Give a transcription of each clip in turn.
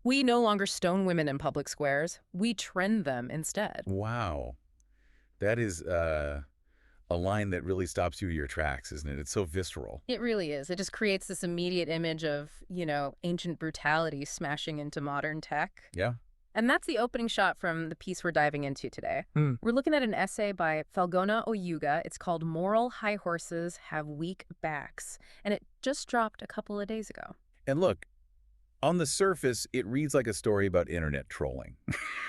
We no longer stone women in public squares. We trend them instead. Wow. That is a line that really stops you in your tracks, isn't it? It's so visceral. It really is. It just creates this immediate image of, ancient brutality smashing into modern tech. Yeah. And that's the opening shot from the piece we're diving into today. We're looking at an essay by Falgona Oyuga. It's called Moral High Horses Have Weak Backs. And it just dropped a couple of days ago. And look, on the surface, it reads like a story about internet trolling,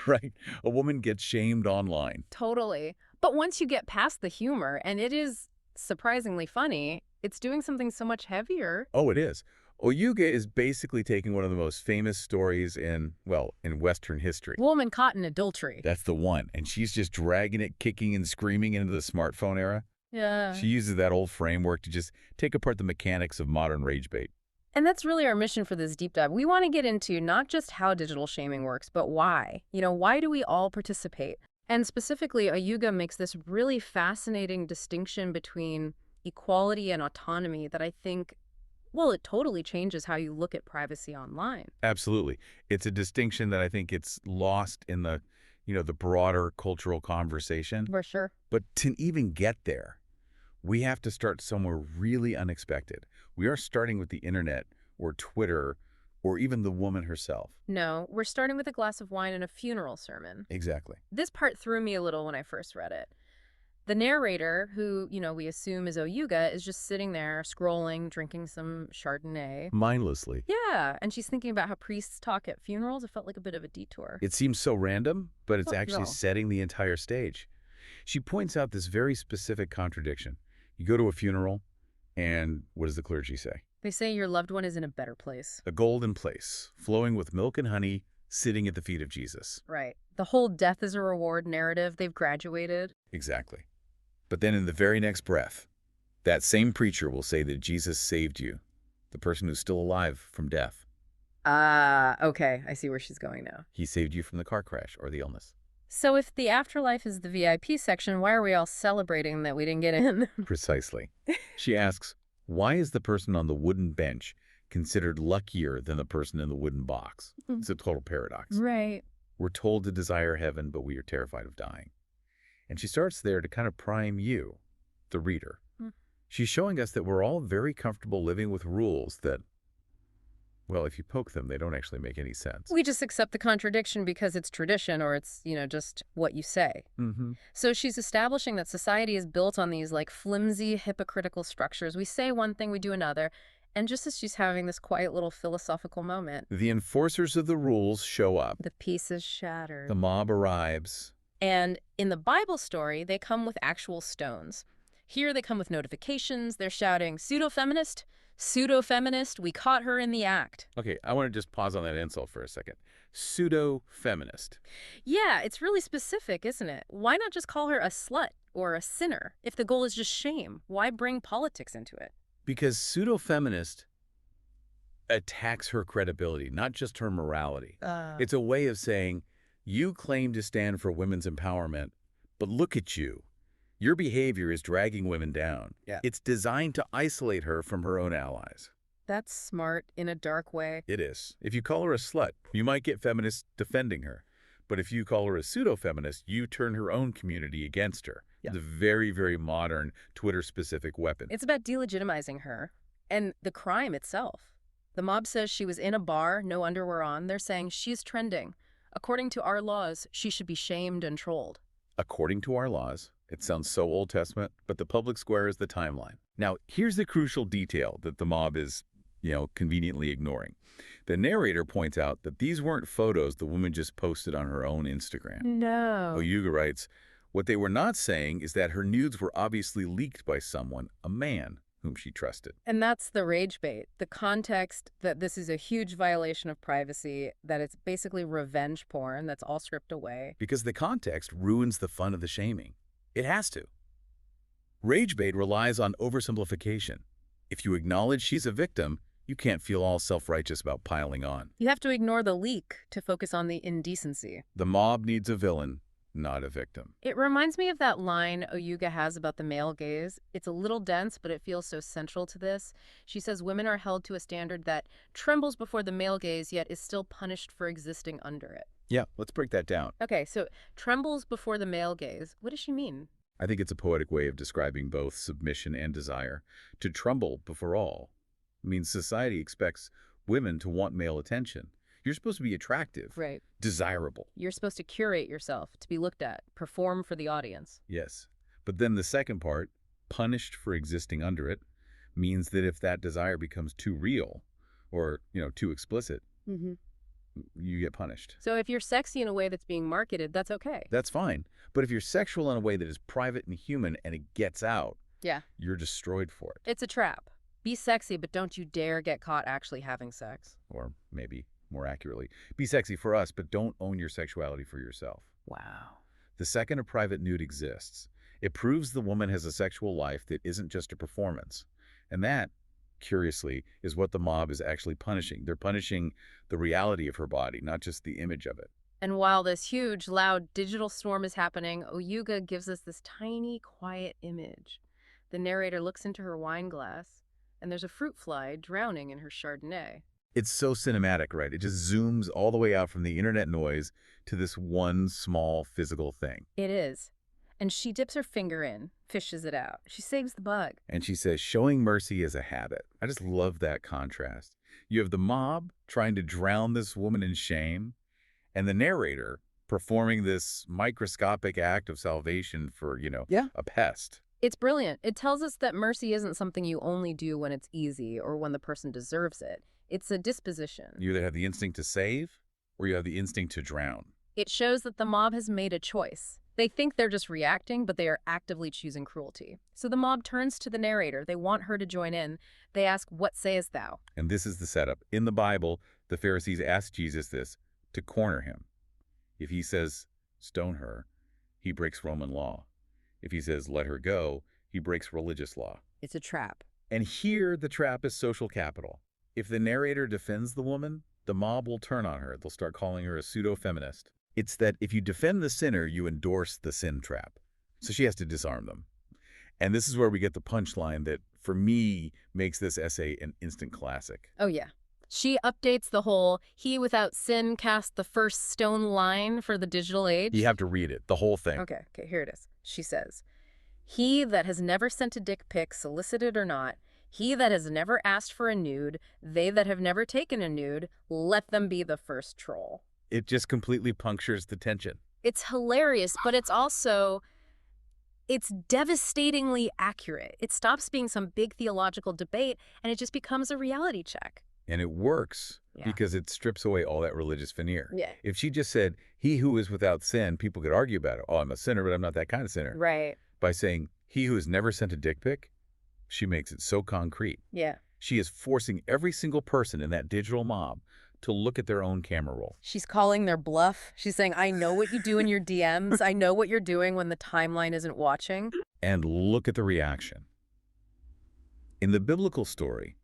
right? A woman gets shamed online. Totally. But once you get past the humor, and it is surprisingly funny, it's doing something so much heavier. Oh, it is. Oyuga is basically taking one of the most famous stories in Western history. Woman caught in adultery. That's the one. And she's just dragging it, kicking and screaming into the smartphone era. Yeah. She uses that old framework to just take apart the mechanics of modern rage bait. And that's really our mission for this deep dive. We want to get into not just how digital shaming works, but why. Why do we all participate? And specifically, Oyuga makes this really fascinating distinction between equality and autonomy that I think, it totally changes how you look at privacy online. Absolutely. It's a distinction that I think it's lost in the broader cultural conversation. For sure. But to even get there, we have to start somewhere really unexpected. We are starting with the internet or Twitter or even the woman herself. No, we're starting with a glass of wine and a funeral sermon. Exactly. This part threw me a little when I first read it. The narrator, who, we assume is Oyuga, is just sitting there scrolling, drinking some Chardonnay. Mindlessly. Yeah, and she's thinking about how priests talk at funerals. It felt like a bit of a detour. It seems so random, but it's actually No. setting the entire stage. She points out this very specific contradiction. You go to a funeral, and what does the clergy say? They say your loved one is in a better place. A golden place, flowing with milk and honey, sitting at the feet of Jesus. Right. The whole death is a reward narrative. They've graduated. Exactly. But then in the very next breath, that same preacher will say that Jesus saved you, the person who's still alive, from death. Okay. I see where she's going now. He saved you from the car crash or the illness. So if the afterlife is the VIP section, why are we all celebrating that we didn't get in? Precisely. She asks, why is the person on the wooden bench considered luckier than the person in the wooden box? It's a total paradox. Right. We're told to desire heaven, but we are terrified of dying. And she starts there to kind of prime you, the reader. She's showing us that we're all very comfortable living with rules that, if you poke them, they don't actually make any sense. We just accept the contradiction because it's tradition or it's, just what you say. So she's establishing that society is built on these flimsy, hypocritical structures. We say one thing, we do another. And just as she's having this quiet little philosophical moment, the enforcers of the rules show up. the peace is shattered. The mob arrives. And in the Bible story, they come with actual stones. Here they come with notifications. They're shouting, pseudo-feminist, pseudo-feminist, we caught her in the act. Okay, I want to just pause on that insult for a second. Pseudo-feminist. Yeah, it's really specific, isn't it? Why not just call her a slut or a sinner? If the goal is just shame, why bring politics into it? Because pseudo-feminist attacks her credibility, not just her morality. It's a way of saying, you claim to stand for women's empowerment, but look at you. Your behavior is dragging women down. Yeah. It's designed to isolate her from her own allies. That's smart in a dark way. It is. If you call her a slut, you might get feminists defending her. But if you call her a pseudo-feminist, you turn her own community against her. Yeah. It's a very, very modern Twitter-specific weapon. It's about delegitimizing her and the crime itself. The mob says she was in a bar, no underwear on. They're saying she's trending. According to our laws, she should be shamed and trolled. According to our laws, it sounds so Old Testament, but the public square is the timeline. Now, here's the crucial detail that the mob is, conveniently ignoring. The narrator points out that these weren't photos the woman just posted on her own Instagram. No. Oyuga writes, what they were not saying is that her nudes were obviously leaked by someone, a man, whom she trusted. And that's the rage bait, the context that this is a huge violation of privacy, that it's basically revenge porn that's all stripped away. Because the context ruins the fun of the shaming. It has to. Rage bait relies on oversimplification. If you acknowledge she's a victim, you can't feel all self-righteous about piling on. You have to ignore the leak to focus on the indecency. The mob needs a villain, not a victim. It reminds me of that line Oyuga has about the male gaze. It's a little dense, but it feels so central to this. She says women are held to a standard that trembles before the male gaze, yet is still punished for existing under it. Yeah, let's break that down. Okay, so trembles before the male gaze. What does she mean? I think it's a poetic way of describing both submission and desire. To tremble before all means society expects women to want male attention. You're supposed to be attractive, Right. desirable. You're supposed to curate yourself, to be looked at, perform for the audience. Yes. But then the second part, punished for existing under it, means that if that desire becomes too real or, too explicit, Mm-hmm. you get punished. So if you're sexy in a way that's being marketed, that's okay. That's fine. But if you're sexual in a way that is private and human and it gets out, Yeah. you're destroyed for it. It's a trap. Be sexy, but don't you dare get caught actually having sex. Or maybe more accurately, be sexy for us, but don't own your sexuality for yourself. Wow. The second a private nude exists, it proves the woman has a sexual life that isn't just a performance. And that, curiously, is what the mob is actually punishing. They're punishing the reality of her body, not just the image of it. And while this huge, loud digital storm is happening, Oyuga gives us this tiny, quiet image. The narrator looks into her wine glass, and there's a fruit fly drowning in her Chardonnay. It's so cinematic, right? It just zooms all the way out from the internet noise to this one small physical thing. It is. And she dips her finger in, fishes it out. She saves the bug. And she says, showing mercy is a habit. I just love that contrast. You have the mob trying to drown this woman in shame, and the narrator performing this microscopic act of salvation for, a pest. It's brilliant. It tells us that mercy isn't something you only do when it's easy or when the person deserves it. It's a disposition. You either have the instinct to save or you have the instinct to drown. It shows that the mob has made a choice. They think they're just reacting, but they are actively choosing cruelty. So the mob turns to the narrator. They want her to join in. They ask, "What sayest thou?" And this is the setup. In the Bible, the Pharisees ask Jesus this to corner him. If he says, stone her, he breaks Roman law. If he says, let her go, he breaks religious law. It's a trap. And here the trap is social capital. If the narrator defends the woman, the mob will turn on her. They'll start calling her a pseudo-feminist. It's that if you defend the sinner, you endorse the sin trap. So she has to disarm them. And this is where we get the punchline that, for me, makes this essay an instant classic. Oh, yeah. She updates the whole "he without sin cast the first stone" line for the digital age. You have to read it, the whole thing. Okay, here it is. She says, "He that has never sent a dick pic, solicited or not, he that has never asked for a nude, they that have never taken a nude, let them be the first troll." It just completely punctures the tension. It's hilarious, but it's devastatingly accurate. It stops being some big theological debate, and it just becomes a reality check. And it works Yeah. because it strips away all that religious veneer. Yeah. If she just said, he who is without sin, people could argue about it. Oh, I'm a sinner, but I'm not that kind of sinner. Right. By saying, he who has never sent a dick pic, she makes it so concrete. Yeah. She is forcing every single person in that digital mob to look at their own camera roll. She's calling their bluff. She's saying, "I know what you do in your DMs. I know what you're doing when the timeline isn't watching." And look at the reaction. In the biblical story,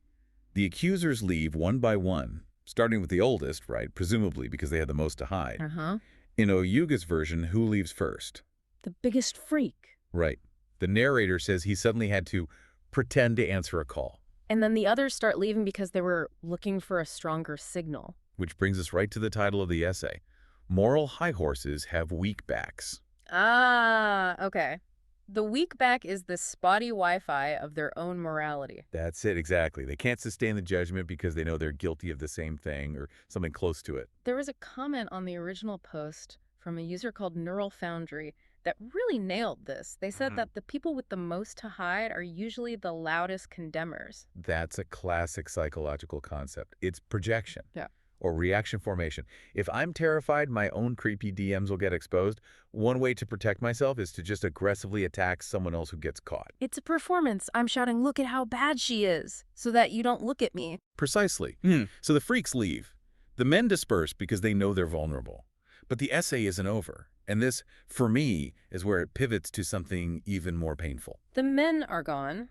the accusers leave one by one, starting with the oldest, right, presumably because they had the most to hide. Uh-huh. In Oyuga's version, who leaves first? The biggest freak. Right. The narrator says he suddenly had to pretend to answer a call. And then the others start leaving because they were looking for a stronger signal. Which brings us right to the title of the essay. Moral high horses have weak backs. Ah, okay. The weak back is the spotty Wi-Fi of their own morality. That's it, exactly. They can't sustain the judgment because they know they're guilty of the same thing or something close to it. There was a comment on the original post from a user called Neural Foundry that really nailed this. They said that the people with the most to hide are usually the loudest condemners. That's a classic psychological concept. It's projection. Yeah. Or reaction formation. If I'm terrified my own creepy DMs will get exposed, one way to protect myself is to just aggressively attack someone else who gets caught. It's a performance. I'm shouting, "Look at how bad she is," so that you don't look at me. Precisely. So the freaks leave. The men disperse because they know they're vulnerable. But the essay isn't over. And this, for me, is where it pivots to something even more painful. The men are gone,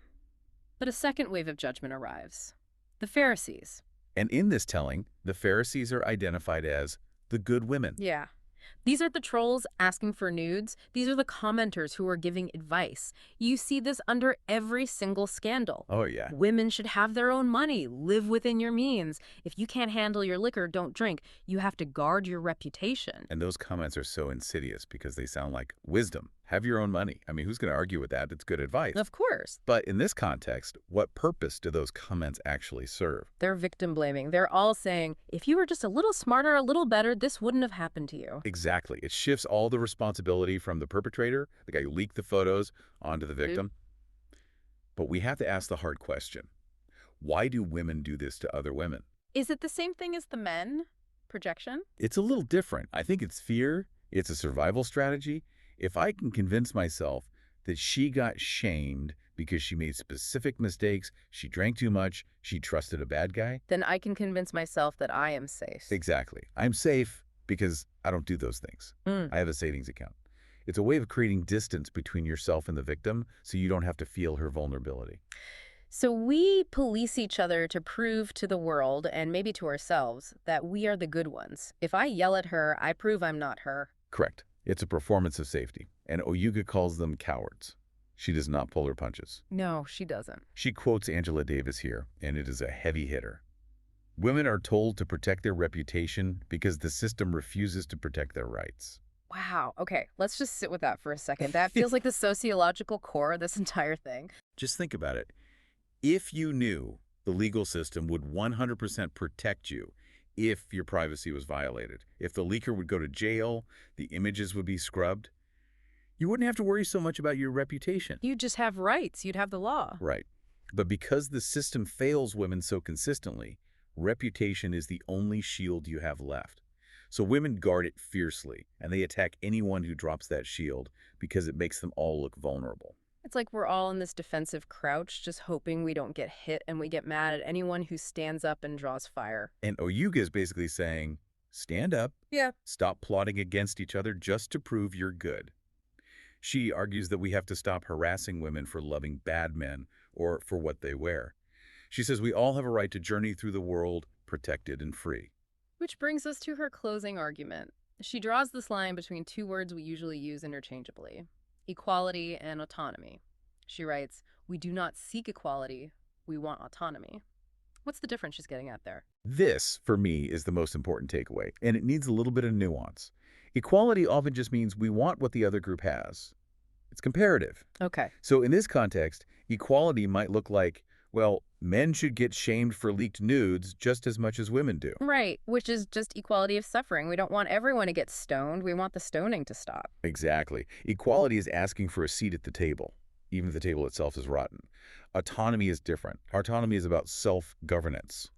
but a second wave of judgment arrives. The Pharisees. And in this telling, the Pharisees are identified as the good women. Yeah. These are the trolls asking for nudes. These are the commenters who are giving advice. You see this under every single scandal. Oh, yeah. Women should have their own money, live within your means. If you can't handle your liquor, don't drink. You have to guard your reputation. And those comments are so insidious because they sound like wisdom. Have your own money. I mean, who's going to argue with that? It's good advice. Of course. But in this context, what purpose do those comments actually serve? They're victim blaming. They're all saying, if you were just a little smarter, a little better, this wouldn't have happened to you. Exactly. It shifts all the responsibility from the perpetrator, the guy who leaked the photos, onto the victim. But we have to ask the hard question. Why do women do this to other women? Is it the same thing as the men? Projection? It's a little different. I think it's fear. It's a survival strategy. If I can convince myself that she got shamed because she made specific mistakes, she drank too much, she trusted a bad guy. Then I can convince myself that I am safe. Exactly. I'm safe because I don't do those things. I have a savings account. It's a way of creating distance between yourself and the victim so you don't have to feel her vulnerability. So we police each other to prove to the world, and maybe to ourselves, that we are the good ones. If I yell at her, I prove I'm not her. Correct. It's a performance of safety, and Oyuga calls them cowards. She does not pull her punches. No, she doesn't. She quotes Angela Davis here, and it is a heavy hitter. Women are told to protect their reputation because the system refuses to protect their rights. Wow. Okay, let's just sit with that for a second. That feels like the sociological core of this entire thing. Just think about it. If you knew the legal system would 100% protect you if your privacy was violated, if the leaker would go to jail, the images would be scrubbed, you wouldn't have to worry so much about your reputation. You'd just have rights. You'd have the law. Right. But because the system fails women so consistently, reputation is the only shield you have left. So women guard it fiercely, and they attack anyone who drops that shield because it makes them all look vulnerable. It's like we're all in this defensive crouch, just hoping we don't get hit, and we get mad at anyone who stands up and draws fire. And Oyuga is basically saying, stand up, Yeah. stop plotting against each other just to prove you're good. She argues that we have to stop harassing women for loving bad men or for what they wear. She says we all have a right to journey through the world protected and free. Which brings us to her closing argument. She draws this line between two words we usually use interchangeably: equality and autonomy. She writes, "We do not seek equality, we want autonomy." What's the difference she's getting at there? This, for me, is the most important takeaway, and it needs a little bit of nuance. Equality often just means we want what the other group has. It's comparative. Okay. So in this context, equality might look like, well, men should get shamed for leaked nudes just as much as women do. Right, which is just equality of suffering. We don't want everyone to get stoned. We want the stoning to stop. Exactly. Equality is asking for a seat at the table, even if the table itself is rotten. Autonomy is different. Autonomy is about self-governance.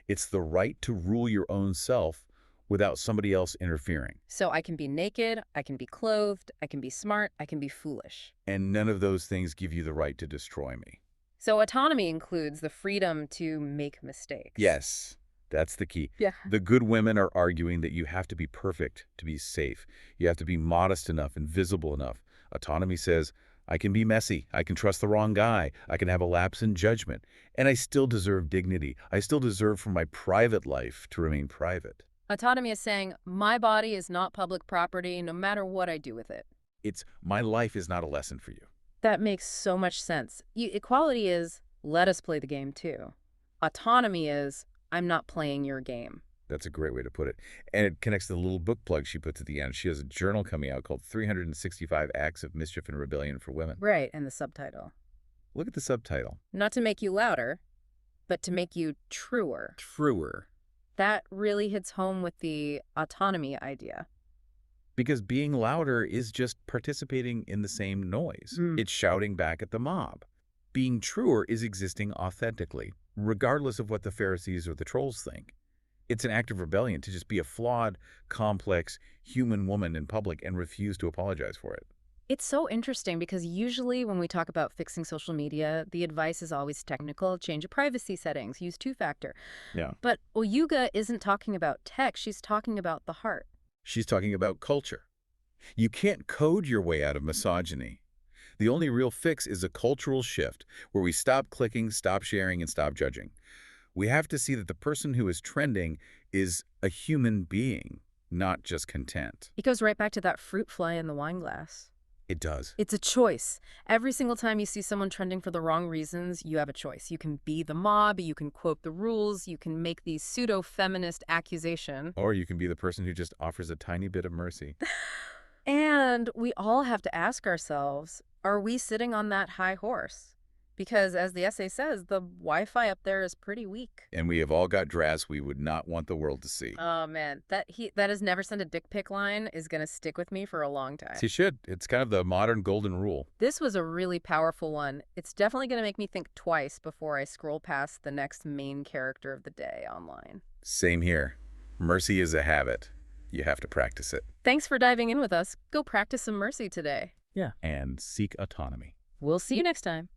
It's the right to rule your own self without somebody else interfering. So I can be naked, I can be clothed, I can be smart, I can be foolish. And none of those things give you the right to destroy me. So autonomy includes the freedom to make mistakes. Yes, that's the key. Yeah. The good women are arguing that you have to be perfect to be safe. You have to be modest enough and visible enough. Autonomy says, I can be messy. I can trust the wrong guy. I can have a lapse in judgment. And I still deserve dignity. I still deserve for my private life to remain private. Autonomy is saying, my body is not public property no matter what I do with it. It's my life is not a lesson for you. That makes so much sense. Equality is, let us play the game too. Autonomy is, I'm not playing your game. That's a great way to put it. And it connects to the little book plug she puts at the end. She has a journal coming out called 365 Acts of Mischief and Rebellion for Women. Right, and the subtitle. Look at the subtitle. Not to make you louder, but to make you truer. Truer. That really hits home with the autonomy idea. Because being louder is just participating in the same noise. It's shouting back at the mob. Being truer is existing authentically, regardless of what the Pharisees or the trolls think. It's an act of rebellion to just be a flawed, complex, human woman in public and refuse to apologize for it. It's so interesting because usually when we talk about fixing social media, the advice is always technical: change your privacy settings, use two-factor. Yeah. But Oyuga isn't talking about tech, she's talking about the heart. She's talking about culture. You can't code your way out of misogyny. The only real fix is a cultural shift where we stop clicking, stop sharing, and stop judging. We have to see that the person who is trending is a human being. not just content. It goes right back to that fruit fly in the wine glass. It does. It's a choice. Every single time you see someone trending for the wrong reasons, you have a choice. You can be the mob, you can quote the rules, you can make these pseudo-feminist accusation. Or you can be the person who just offers a tiny bit of mercy. And we all have to ask ourselves, are we sitting on that high horse? Because as the essay says, the Wi-Fi up there is pretty weak. And we have all got drafts we would not want the world to see. Oh man, that is never send a dick pic line is going to stick with me for a long time. You should. It's kind of the modern golden rule. This was a really powerful one. It's definitely going to make me think twice before I scroll past the next main character of the day online. Same here. Mercy is a habit. You have to practice it. Thanks for diving in with us. Go practice some mercy today. Yeah. And seek autonomy. We'll see you next time.